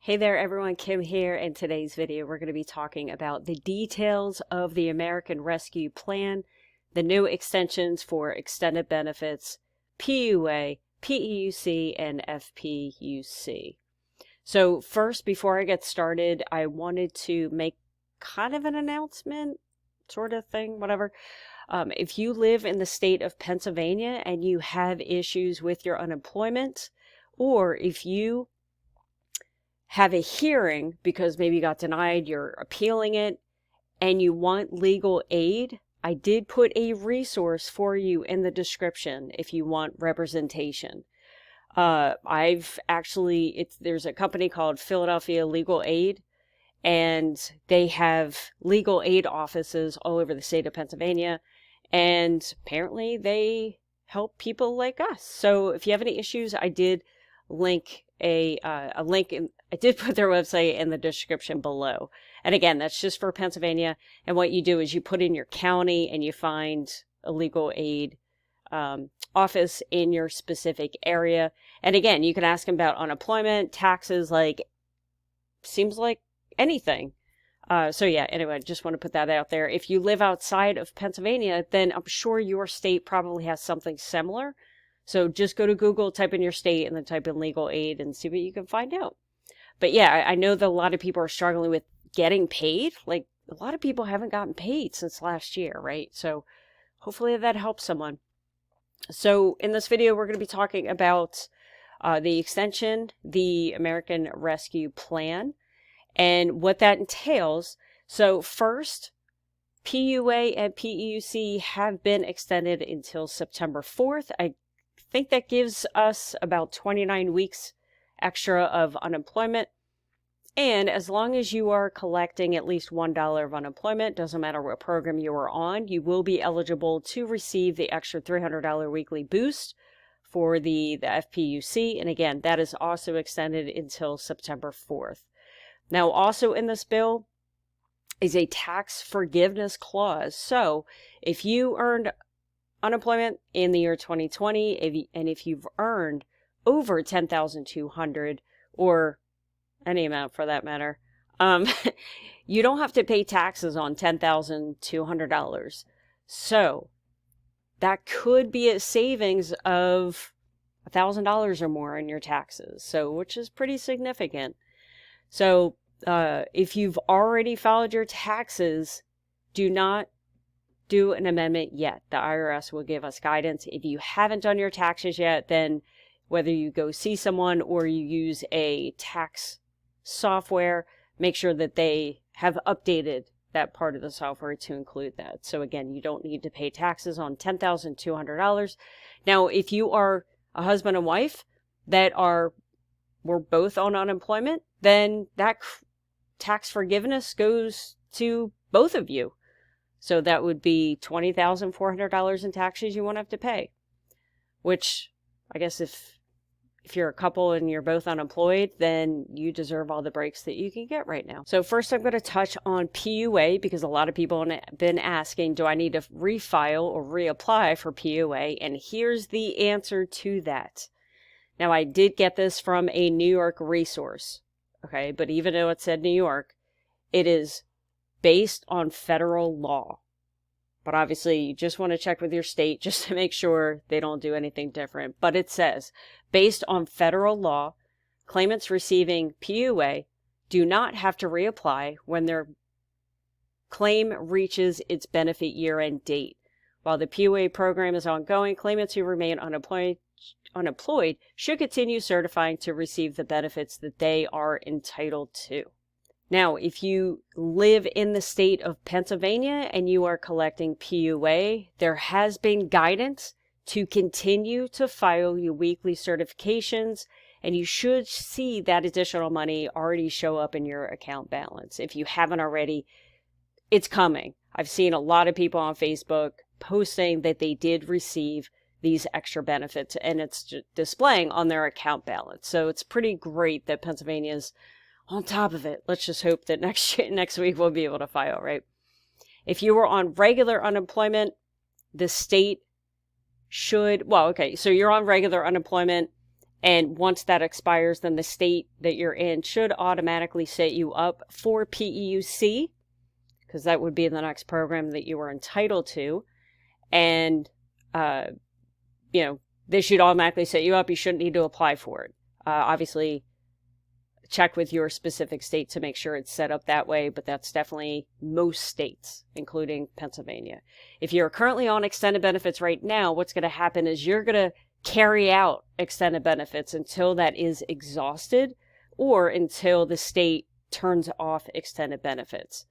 Hey there everyone, Kim here. In today's video, we're going to be talking about the details of the American Rescue Plan, the new extensions for extended benefits, PUA, PEUC, and FPUC. So first, before I get started, I wanted to make kind of an announcement, sort of thing, whatever. If you live in the state of Pennsylvania and you have issues with your unemployment, or if you have a hearing because maybe you got denied, you're appealing it, and you want legal aid, I did put a resource for you in the description if you want representation. There's a company called Philadelphia Legal Aid, and they have legal aid offices all over the state of Pennsylvania, and apparently they help people like us. So if you have any issues, I did link I did put their website in the description below. And again, that's just for Pennsylvania. And what you do is you put in your county and you find a legal aid office in your specific area. And again, you can ask them about unemployment, taxes, seems like anything. So yeah, anyway, I just want to put that out there. If you live outside of Pennsylvania, then I'm sure your state probably has something similar. So just go to Google, type in your state, and then type in legal aid and see what you can find out. But yeah, I know that a lot of people are struggling with getting paid. Like, a lot of people haven't gotten paid since last year, right? So hopefully that helps someone. So in this video, we're going to be talking about the extension, the American Rescue Plan, and what that entails. So first, PUA and PEUC have been extended until September 4th. I think that gives us about 29 weeks extra of unemployment. And as long as you are collecting at least $1 of unemployment, doesn't matter what program you are on, you will be eligible to receive the extra $300 weekly boost for the FPUC. And again, that is also extended until September 4th. Now, also in this bill is a tax forgiveness clause. So if you earned unemployment in the year 2020, and if you've earned over $10,200 or any amount for that matter, you don't have to pay taxes on $10,200. So that could be a savings of $1,000 or more in your taxes. So, which is pretty significant. So, if you've already filed your taxes, do not do an amendment yet. The IRS will give us guidance. If you haven't done your taxes yet, then whether you go see someone or you use a tax software, make sure that they have updated that part of the software to include that. So again, you don't need to pay taxes on $10,200. Now, if you are a husband and wife that were both on unemployment, then that tax forgiveness goes to both of you. So that would be $20,400 in taxes you won't have to pay, which I guess if you're a couple and you're both unemployed, then you deserve all the breaks that you can get right now. So first I'm going to touch on PUA because a lot of people have been asking, do I need to refile or reapply for PUA? And here's the answer to that. Now, I did get this from a New York resource, okay? But even though it said New York, it is based on federal law. But obviously, you just want to check with your state just to make sure they don't do anything different. But it says, based on federal law, claimants receiving PUA do not have to reapply when their claim reaches its benefit year-end date. While the PUA program is ongoing, claimants who remain unemployed should continue certifying to receive the benefits that they are entitled to. Now, if you live in the state of Pennsylvania and you are collecting PUA, there has been guidance to continue to file your weekly certifications, and you should see that additional money already show up in your account balance. If you haven't already, it's coming. I've seen a lot of people on Facebook posting that they did receive these extra benefits, and it's displaying on their account balance. So it's pretty great that Pennsylvania's on top of it. Let's just hope that next week we'll be able to file, right? If you were on regular unemployment, the state should, so you're on regular unemployment And once that expires, then the state that you're in should automatically set you up for PEUC, because that would be the next program that you are entitled to. And, they should automatically set you up. You shouldn't need to apply for it. Obviously, check with your specific state to make sure it's set up that way, but that's definitely most states, including Pennsylvania. If you're currently on extended benefits right now, what's going to happen is you're going to carry out extended benefits until that is exhausted or until the state turns off extended benefits.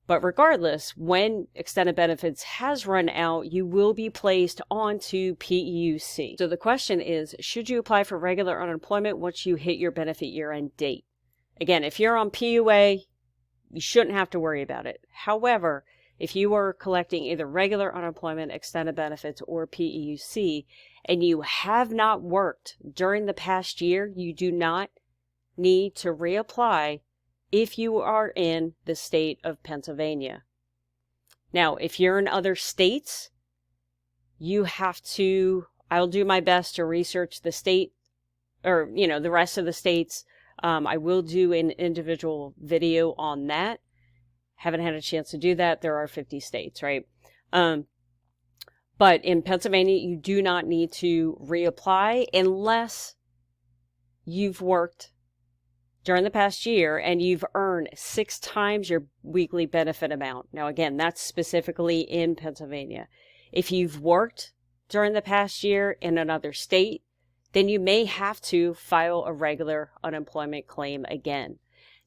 But regardless, when extended benefits has run out, you will be placed onto PEUC. So the question is, should you apply for regular unemployment once you hit your benefit year-end date? Again, if you're on PUA, you shouldn't have to worry about it. However, if you are collecting either regular unemployment, extended benefits, or PEUC, and you have not worked during the past year, you do not need to reapply if you are in the state of Pennsylvania. Now, if you're in other states, you have to, I'll do my best to research the state, or, the rest of the states. I will do an individual video on that. Haven't had a chance to do that. There are 50 states, right? But in Pennsylvania, you do not need to reapply unless you've worked during the past year and you've earned 6 times your weekly benefit amount. Now, again, that's specifically in Pennsylvania. If you've worked during the past year in another state, then you may have to file a regular unemployment claim again.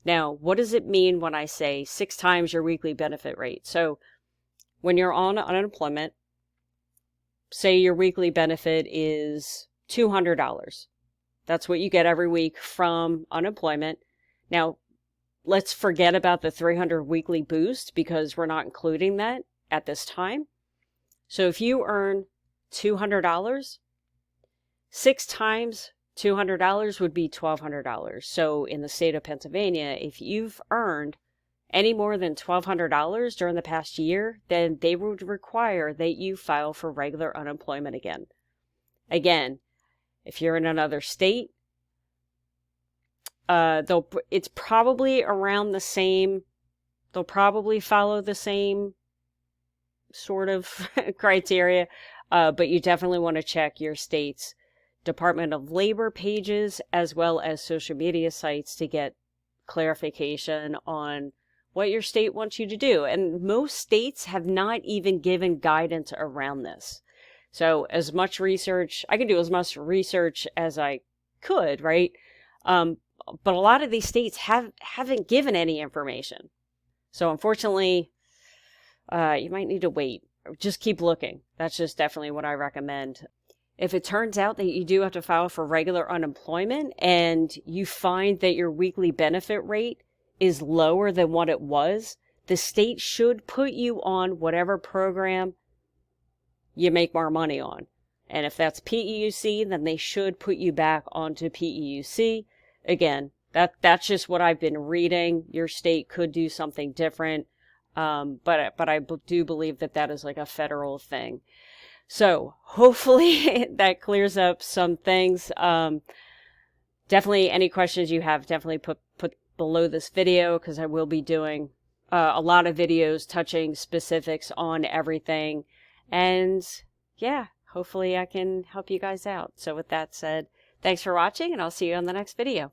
Now, what does it mean when I say 6 times your weekly benefit rate? So when you're on unemployment, say your weekly benefit is $200. That's what you get every week from unemployment. Now, let's forget about the 300 weekly boost because we're not including that at this time. So if you earn $200, 6 times $200 would be $1,200. So in the state of Pennsylvania, if you've earned any more than $1,200 during the past year, then they would require that you file for regular unemployment again. Again, if you're in another state, it's probably around the same, they'll probably follow the same sort of criteria, but you definitely want to check your state's Department of Labor pages as well as social media sites to get clarification on what your state wants you to do. And most states have not even given guidance around this. So as much research, I can do as much research as I could, right? But a lot of these states haven't given any information. So unfortunately, you might need to wait. Just keep looking. That's just definitely what I recommend. If it turns out that you do have to file for regular unemployment and you find that your weekly benefit rate is lower than what it was, the state should put you on whatever program you make more money on. And if that's PEUC, then they should put you back onto PEUC. Again, that's just what I've been reading. Your state could do something different. But I do believe that that is like a federal thing. So hopefully that clears up some things. Definitely any questions you have, definitely put below this video, because I will be doing a lot of videos touching specifics on everything. And yeah, hopefully I can help you guys out. So with that said, thanks for watching, and I'll see you on the next video.